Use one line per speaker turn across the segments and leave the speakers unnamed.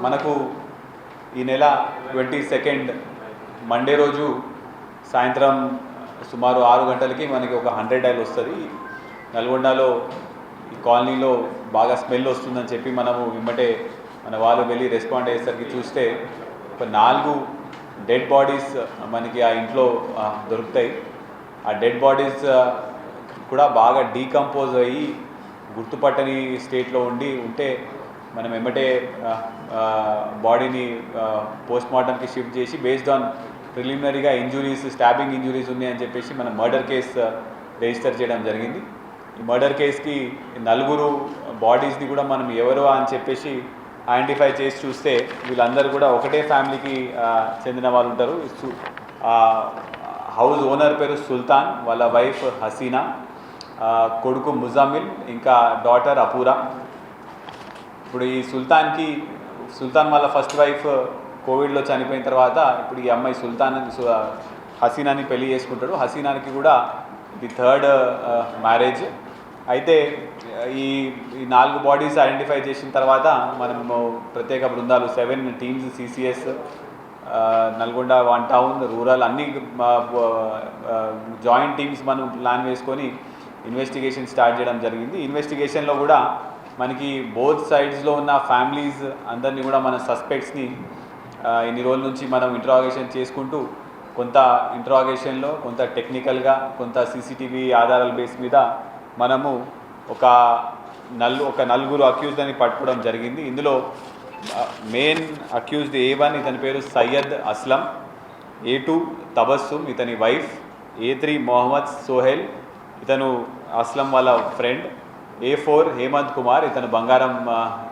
మనకు ఈ నెల 22 మండే రోజు సాయంత్రం సుమారు 6 గంటలకి మనకి ఒక 100 డైల్ వస్తుంది. నల్గొండలో ఈ కాలనీలో బాగా స్మెల్ వస్తుందని చెప్పి మనము ఇమ్మటే మన వాళ్ళు వెళ్ళి రెస్పాండ్ అయ్యేసరికి చూస్తే ఒక 4 డెడ్ బాడీస్ మనకి ఆ ఇంట్లో దొరుకుతాయి. ఆ డెడ్ బాడీస్ కూడా బాగా డీకంపోజ్ అయ్యి గుర్తుపట్టని స్టేట్లో ఉంటే మనం ఎమ్మటే బాడీని పోస్ట్మార్టంకి షిఫ్ట్ చేసి బేస్డ్ ఆన్ ప్రిలిమినరీగా ఇంజురీస్, స్టాబింగ్ ఇంజురీస్ ఉన్నాయని చెప్పేసి మనం మర్డర్ కేసు రిజిస్టర్ చేయడం జరిగింది. ఈ మర్డర్ కేసుకి 4 బాడీస్ని కూడా మనం ఎవరు అని చెప్పేసి ఐడెంటిఫై చేసి చూస్తే వీళ్ళందరూ కూడా ఒకటే ఫ్యామిలీకి చెందిన వాళ్ళు ఉంటారు. హౌస్ ఓనర్ పేరు సుల్తాన్, వాళ్ళ వైఫ్ హసీనా, కొడుకు ముజామిల్, ఇంకా డాటర్ అపూరా. ఇప్పుడు ఈ సుల్తాన్ వాళ్ళ ఫస్ట్ వైఫ్ కోవిడ్లో చనిపోయిన తర్వాత ఇప్పుడు ఈ అమ్మాయి హసీనాని పెళ్లి చేసుకుంటాడు. హసీనానికి కూడా ఇది 3rd మ్యారేజ్. అయితే ఈ 4 బాడీస్ ఐడెంటిఫై చేసిన తర్వాత మనము ప్రత్యేక బృందాలు 7 teams CCS, Nalgonda 1 town, rural అన్ని జాయింట్ టీమ్స్ మనం ప్లాన్ వేసుకొని ఇన్వెస్టిగేషన్ స్టార్ట్ చేయడం జరిగింది. ఇన్వెస్టిగేషన్లో కూడా మనకి బోత్ సైడ్స్లో ఉన్న ఫ్యామిలీస్ అందరినీ కూడా మన సస్పెక్ట్స్ని ఇన్ని రోజుల నుంచి మనం ఇంట్రాగేషన్ చేసుకుంటూ కొంత ఇంట్రాగేషన్లో కొంత టెక్నికల్గా కొంత సీసీటీవీ ఆధారాల బేస్ మీద మనము ఒక 4 అక్యూజ్డ్ని పట్టుకోవడం జరిగింది. ఇందులో మెయిన్ అక్యూజ్డ్ A1 ఇతని పేరు సయ్యద్ అస్లం, A2 తబస్సుమ్ ఇతని వైఫ్, A3 మొహమ్మద్ సోహెల్ ఇతను అస్లం వాళ్ళ ఫ్రెండ్, A4 హేమంత్ కుమార్ ఇతను బంగారం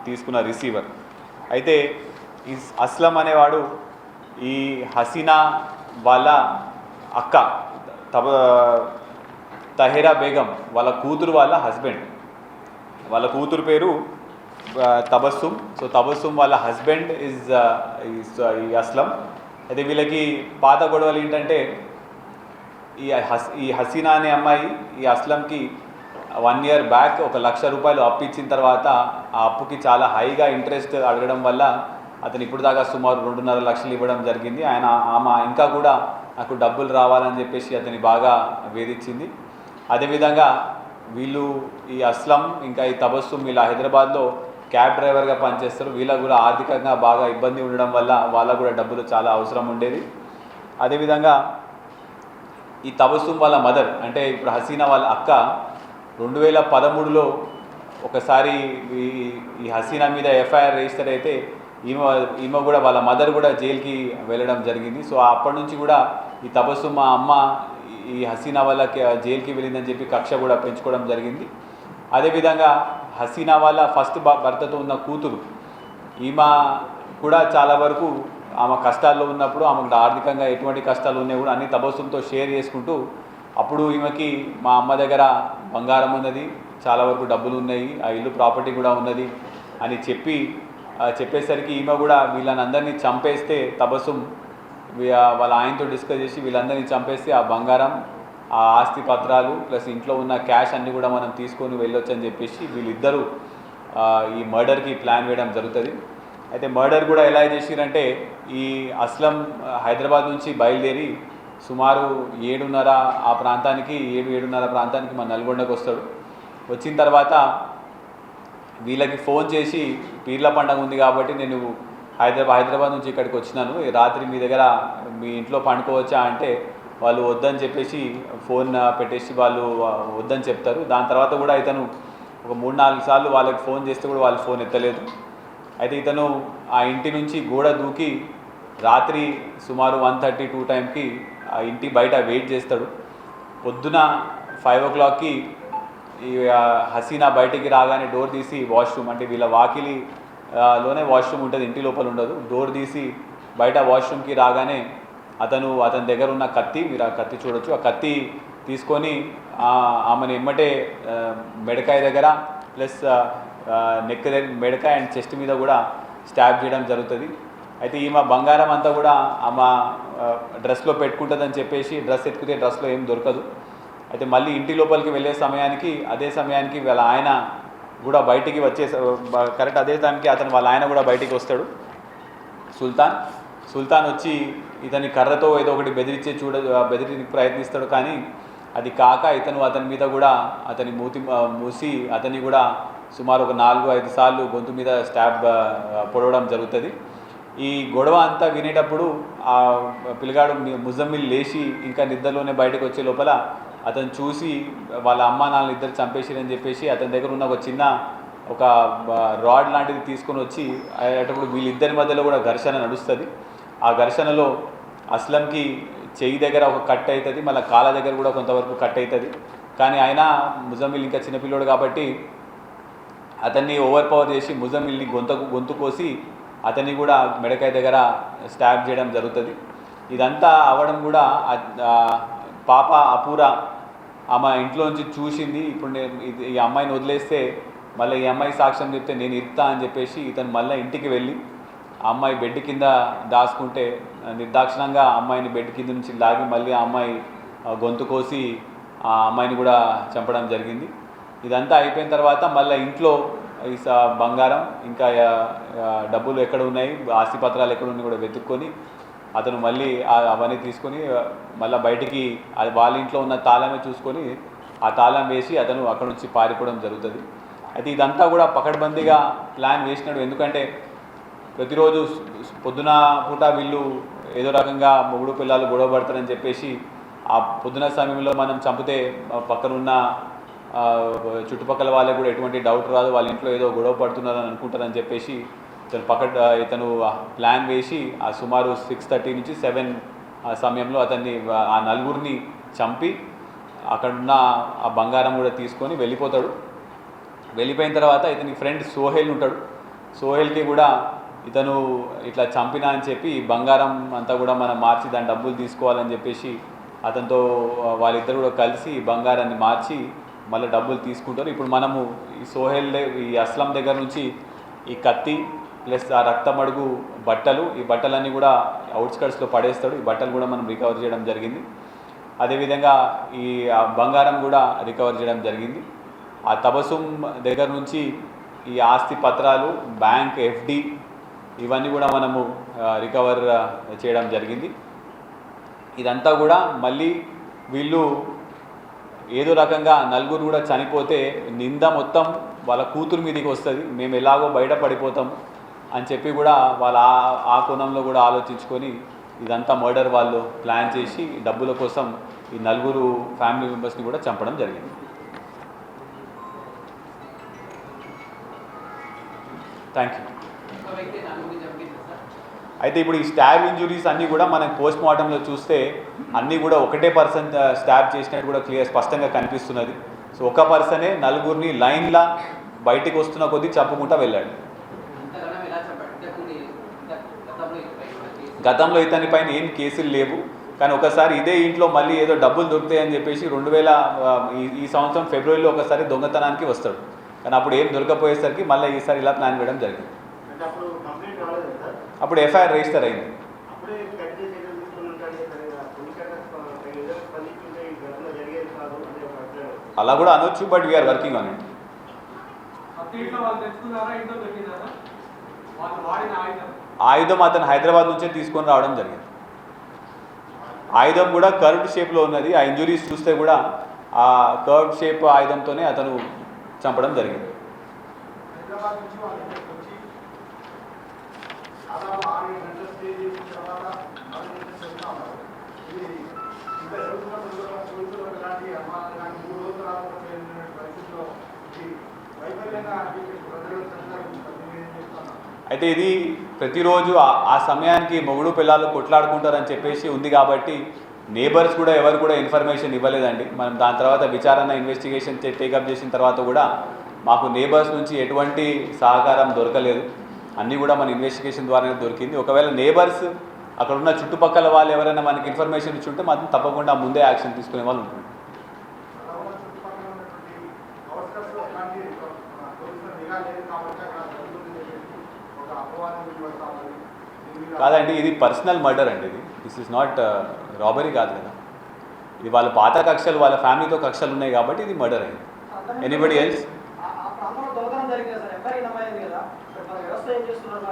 తీసుకున్న రిసీవర్. అయితే ఈ అస్లం అనేవాడు ఈ హసీనా వాళ్ళ అక్క తహేరా బేగం వాళ్ళ కూతురు వాళ్ళ హస్బెండ్. వాళ్ళ కూతురు పేరు తబస్సుమ్. సో తబస్సుమ్ వాళ్ళ హస్బెండ్ ఈ అస్లం. అయితే వీళ్ళకి పాత గొడవలు ఏంటంటే ఈ హసీనా అనే అమ్మాయి ఈ అస్లంకి 1 year బ్యాక్ 1,00,000 రూపాయలు అప్పు ఇచ్చిన తర్వాత ఆ అప్పుకి చాలా హైగా ఇంట్రెస్ట్ అడగడం వల్ల అతను ఇప్పుడు దాకా సుమారు 2.5 లక్షలు ఇవ్వడం జరిగింది. ఆమె ఇంకా కూడా నాకు డబ్బులు రావాలని చెప్పేసి అతని బాగా వేధించింది. అదేవిధంగా వీళ్ళు ఈ అస్లం ఇంకా ఈ తబస్సుమ్ వీళ్ళ హైదరాబాద్లో క్యాబ్ డ్రైవర్గా పనిచేస్తారు. వీళ్ళకు కూడా ఆర్థికంగా బాగా ఇబ్బంది ఉండడం వల్ల వాళ్ళకు కూడా డబ్బులు చాలా అవసరం ఉండేది. అదేవిధంగా ఈ తబస్సుమ్ వాళ్ళ మదర్ అంటే ఇప్పుడు హసీనా వాళ్ళ అక్క 2013లో ఒకసారి ఈ హసీనా మీద ఎఫ్ఐఆర్ రిజిస్టర్ అయితే ఈమె కూడా వాళ్ళ మదర్ కూడా జైలుకి వెళ్ళడం జరిగింది. సో అప్పటి నుంచి కూడా ఈ తబస్సుమ్ మా అమ్మ ఈ హసీనా వాళ్ళకి జైలుకి వెళ్ళిందని చెప్పి కక్ష కూడా పెంచుకోవడం జరిగింది. అదేవిధంగా హసీనా వాళ్ళ ఫస్ట్ భర్తతో ఉన్న కూతురు ఈమె కూడా చాలా వరకు ఆమె కష్టాల్లో ఉన్నప్పుడు ఆమెకు ఆర్థికంగా ఎటువంటి కష్టాలు ఉన్నాయి కూడా అన్ని తబస్సుమ్తో షేర్ చేసుకుంటూ అప్పుడు ఈమెకి మా అమ్మ దగ్గర బంగారం ఉన్నది, చాలా వరకు డబ్బులు ఉన్నాయి, ఆ ఇల్లు ప్రాపర్టీ కూడా ఉన్నది అని చెప్పేసరికి ఈమె కూడా వీళ్ళని అందరినీ చంపేస్తే తబస్సుమ్ వాళ్ళ ఆయనతో డిస్కస్ చేసి వీళ్ళందరినీ చంపేస్తే ఆ బంగారం, ఆ ఆస్తి పత్రాలు ప్లస్ ఇంట్లో ఉన్న క్యాష్ అన్నీ కూడా మనం తీసుకొని వెళ్ళొచ్చు అని చెప్పేసి వీళ్ళిద్దరూ ఈ మర్డర్కి ప్లాన్ వేయడం జరుగుతుంది. అయితే మర్డర్ కూడా ఎలా చేసిరంటే ఈ అస్లం హైదరాబాద్ నుంచి బయలుదేరి సుమారు 7:30 ఆ ప్రాంతానికి 7:30 ప్రాంతానికి మన నల్గొండకు వస్తాడు. వచ్చిన తర్వాత వీళ్ళకి ఫోన్ చేసి పీర్ల పండుగ ఉంది కాబట్టి నేను హైదరాబాద్ నుంచి ఇక్కడికి వచ్చినాను, రాత్రి మీ దగ్గర మీ ఇంట్లో పండుకోవచ్చా అంటే వాళ్ళు వద్దని చెప్పేసి ఫోన్ పెట్టేసి వాళ్ళు వద్దని చెప్తారు. దాని తర్వాత కూడా ఇతను ఒక 3-4 సార్లు వాళ్ళకి ఫోన్ చేస్తే కూడా వాళ్ళు ఫోన్ ఎత్తలేదు. అయితే ఇతను ఆ ఇంటి నుంచి గోడ దూకి రాత్రి సుమారు 1:32 టైంకి ఆ ఇంటి బయట వెయిట్ చేస్తాడు. పొద్దున 5 o'clockకి ఈ హసీనా బయటికి రాగానే డోర్ తీసి వాష్రూమ్ అంటే వీళ్ళ వాకిలిలోనే వాష్రూమ్ ఉంటుంది, ఇంటి లోపల ఉండదు. డోర్ తీసి బయట వాష్రూమ్కి రాగానే అతని దగ్గర ఉన్న కత్తి, మీరు ఆ కత్తి చూడొచ్చు, ఆ కత్తి తీసుకొని ఆమెను ఎమ్మటే మెడకాయ దగ్గర ప్లస్ నెక్ దగ్గర మెడకాయ అండ్ చెస్ట్ మీద కూడా స్టాబ్ చేయడం జరుగుతుంది. అయితే ఈమె బంగారం అంతా కూడా ఆమె డ్రెస్లో పెట్టుకుంటుందని చెప్పేసి డ్రెస్ ఎత్తుకుతే డ్రెస్లో ఏం దొరకదు. అయితే మళ్ళీ ఇంటి లోపలికి వెళ్ళే సమయానికి అదే సమయానికి వాళ్ళ ఆయన కూడా బయటికి కరెక్ట్ అదే టైంకి వాళ్ళ ఆయన కూడా బయటికి వస్తాడు. సుల్తాన్ వచ్చి ఇతని కర్రతో ఏదో ఒకటి బెదిరించి ప్రయత్నిస్తాడు. కానీ అది కాక అతని మీద కూడా అతని మూసి అతన్ని కూడా సుమారు ఒక 4-5 సార్లు గొంతు మీద స్టాబ్ పొడవడం జరుగుతుంది. ఈ గొడవ అంతా వినేటప్పుడు ఆ పిల్లగాడు ముజమ్మిల్ లేచి ఇంకా నిద్రలోనే బయటకు వచ్చే లోపల అతను చూసి వాళ్ళ అమ్మ నాన్న ఇద్దరు చంపేసిరని చెప్పేసి అతని దగ్గర ఉన్న ఒక రాడ్ లాంటిది తీసుకొని వచ్చి అయ్యేటప్పుడు వీళ్ళిద్దరి మధ్యలో కూడా ఘర్షణ నడుస్తుంది. ఆ ఘర్షణలో అస్లంకి చెయ్యి దగ్గర ఒక కట్ అవుతుంది, మళ్ళీ కాళ్ళ దగ్గర కూడా కొంతవరకు కట్ అవుతుంది. కానీ ఆయన ముజమ్మిల్ ఇంకా చిన్నపిల్లోడు కాబట్టి అతన్ని ఓవర్ పవర్ చేసి ముజమ్మిల్ని గొంతు కోసి అతన్ని కూడా మెడకాయ దగ్గర స్టాబ్ చేయడం జరుగుతుంది. ఇదంతా అవ్వడం కూడా పాప అపూర ఆమె ఇంట్లో నుంచి చూసింది. ఇప్పుడు ఈ అమ్మాయిని వదిలేస్తే మళ్ళీ ఈ అమ్మాయి సాక్ష్యం చెప్తే నేను ఇస్తా అని చెప్పేసి ఇతను మళ్ళీ ఇంటికి వెళ్ళి ఆ అమ్మాయి బెడ్ కింద దాచుకుంటే నిర్దాక్షిణంగా అమ్మాయిని బెడ్ కింద నుంచి లాగి మళ్ళీ ఆ అమ్మాయి గొంతు కోసి ఆ అమ్మాయిని కూడా చంపడం జరిగింది. ఇదంతా అయిపోయిన తర్వాత మళ్ళీ ఇంట్లో ఈ బంగారం ఇంకా డబ్బులు ఎక్కడ ఉన్నాయి, ఆస్తిపత్రాలు ఎక్కడ ఉన్నాయి కూడా వెతుక్కొని అతను మళ్ళీ అవన్నీ తీసుకొని మళ్ళీ బయటికి వాళ్ళ ఇంట్లో ఉన్న తాళమే చూసుకొని ఆ తాళం వేసి అతను అక్కడ నుంచి పారిపోవడం జరుగుతుంది. అయితే ఇదంతా కూడా పకడ్బందీగా ప్లాన్ వేసినాడు. ఎందుకంటే ప్రతిరోజు పొద్దున పూట వీళ్ళు ఏదో రకంగా మొగుడు పిల్లలు గొడవ పడతారని చెప్పేసి ఆ పొద్దున సమయంలో మనం చంపితే పక్కనున్న చుట్టుపక్కల వాళ్ళకి కూడా ఎటువంటి డౌట్ రాదు, వాళ్ళ ఇంట్లో ఏదో గొడవ పడుతున్నారని అనుకుంటారని చెప్పేసి ఇతను ప్లాన్ వేసి ఆ సుమారు 6:30 నుంచి 7 సమయంలో అతన్ని ఆ నలుగురిని చంపి అక్కడున్న ఆ బంగారం కూడా తీసుకొని వెళ్ళిపోతాడు. వెళ్ళిపోయిన తర్వాత ఇతని ఫ్రెండ్ సోహెల్ ఉంటాడు. సోహెల్కి కూడా ఇతను ఇట్లా చంపినా అని చెప్పి బంగారం అంతా కూడా మనం మార్చి దాని డబ్బులు తీసుకోవాలని చెప్పేసి అతనితో వాళ్ళిద్దరు కూడా కలిసి బంగారాన్ని మార్చి మళ్ళీ డబ్బులు తీసుకుంటారు. ఇప్పుడు మనము ఈ సోహెల్ ఈ అస్లం దగ్గర నుంచి ఈ కత్తి ప్లస్ ఆ రక్తమడుగు బట్టలు, ఈ బట్టలన్నీ కూడా అవుట్స్కట్స్లో పడేస్తాడు. ఈ బట్టలు కూడా మనం రికవర్ చేయడం జరిగింది. అదేవిధంగా ఈ బంగారం కూడా రికవర్ చేయడం జరిగింది. ఆ తబసుం దగ్గర నుంచి ఈ ఆస్తి పత్రాలు, బ్యాంక్ ఎఫ్డి ఇవన్నీ కూడా మనము రికవర్ చేయడం జరిగింది. ఇదంతా కూడా మళ్ళీ వీళ్ళు ఏదో రకంగా నలుగురు కూడా చనిపోతే నింద మొత్తం వాళ్ళ కూతురు మీదకి వస్తుంది, మేము ఎలాగో బయటపడిపోతాం అని చెప్పి కూడా వాళ్ళ ఆ కోణంలో కూడా ఆలోచించుకొని ఇదంతా మర్డర్ వాళ్ళు ప్లాన్ చేసి డబ్బుల కోసం ఈ నలుగురు ఫ్యామిలీ మెంబర్స్ని కూడా చంపడం జరిగింది. Thank you. అయితే ఇప్పుడు ఈ స్టాబ్ ఇంజురీస్ అన్నీ కూడా మనకు పోస్ట్ మార్టంలో చూస్తే అన్నీ కూడా ఒకటే పర్సన్ స్టాబ్ చేసినట్టు కూడా స్పష్టంగా కనిపిస్తున్నది. సో ఒక పర్సనే నలుగురిని లైన్లా బయటికి వస్తున్న కొద్దీ చంపుకుంటూ వెళ్ళాడు. గతంలో ఇతని పైన ఏం కేసులు లేవు, కానీ ఒకసారి ఇదే ఇంట్లో మళ్ళీ ఏదో డబ్బులు దొరుకుతాయని చెప్పేసి 2000 ఈ సంవత్సరం ఫిబ్రవరిలో ఒకసారి దొంగతనానికి వస్తాడు. కానీ అప్పుడు ఏం దొరకపోయేసరికి మళ్ళీ ఈసారి ఇలా ప్లాన్ వేయడం జరిగింది. అప్పుడు ఎఫ్ఐఆర్ రిజిస్టర్ అయింది. అలా కూడా అనొచ్చు, but we are working on it. ఆయుధం అతను హైదరాబాద్ నుంచే తీసుకొని రావడం జరిగింది. ఆయుధం కూడా కర్వ్డ్ షేప్లో ఉన్నది. ఆ ఇంజురీస్ చూస్తే కూడా ఆ కర్వ్డ్ షేప్ ఆయుధంతోనే అతను చంపడం జరిగింది. అయితే ఇది ప్రతిరోజు ఆ సమయానికి మొగుడు పిల్లలు కొట్లాడుకుంటారని చెప్పేసి ఉంది కాబట్టి నేబర్స్ కూడా ఎవరు కూడా ఇన్ఫర్మేషన్ ఇవ్వలేదండి. మనం దాని తర్వాత విచారణ ఇన్వెస్టిగేషన్ టేకప్ చేసిన తర్వాత కూడా మాకు నేబర్స్ నుంచి ఎటువంటి సహకారం దొరకలేదు. అన్నీ కూడా మన ఇన్వెస్టిగేషన్ ద్వారానే దొరికింది. ఒకవేళ నేబర్స్ అక్కడ ఉన్న చుట్టుపక్కల వాళ్ళు ఎవరైనా మనకి ఇన్ఫర్మేషన్ ఇచ్చుంటే మాత్రం తప్పకుండా ముందే యాక్షన్ తీసుకునే వాళ్ళు ఉంటుంది. కాదండి, ఇది పర్సనల్ మర్డర్ అండి. దిస్ ఇస్ నాట్ రాబరీ కాదు కదా. ఇది వాళ్ళ పాత కక్షలు, వాళ్ళ ఫ్యామిలీతో కక్షలు ఉన్నాయి కాబట్టి ఇది మర్డర్ అయింది. ఎనీబడి ఎల్స్ వ్యవస్థ ఏం చేస్తున్నారు?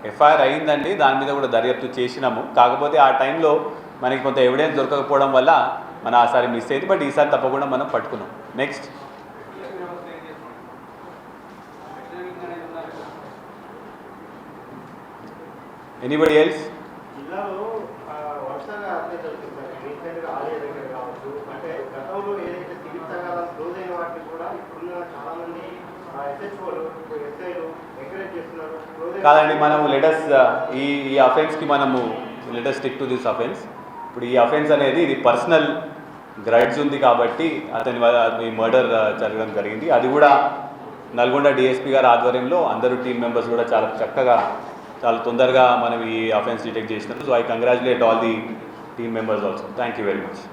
ఎఫ్ఐఆర్ అయిందండి, దాని మీద కూడా దర్యాప్తు చేసినాము. కాకపోతే ఆ టైంలో మనకి కొంత ఎవిడెన్స్ దొరకకపోవడం వల్ల మనం ఆసారి మిస్ అయింది. బట్ ఈసారి తప్పకుండా మనం పట్టుకున్నాం. Next anybody else?
జిల్లాలో వరుసగా అప్డేట్ అవుతుంది. రీసెంట్గా ఆలయ దగ్గర కావచ్చు, అంటే గతంలో ఏదైతే సివిల్ సంఘాలను క్లోజ్ అయిన వాటిని కూడా ఇప్పుడున్న చాలామంది ఎస్హెచ్ఓలు ఎస్ఐలు ఎంకరేజ్ చేస్తున్నారు.
కాదండి, మనము లెటస్ ఈ అఫెన్స్కి మనము let us stick to this offence. ఇప్పుడు ఈ అఫెన్స్ అనేది ఇది పర్సనల్ గ్రైడ్స్ ఉంది కాబట్టి అతని మర్డర్ జరగడం జరిగింది. అది కూడా నల్గొండ డిఎస్పీ గారి ఆధ్వర్యంలో అందరూ టీం మెంబర్స్ కూడా చాలా చక్కగా చాలా తొందరగా మనం ఈ అఫెన్స్ డిటెక్ట్ చేసినారు. So I congratulate all the team members also. Thank you very much.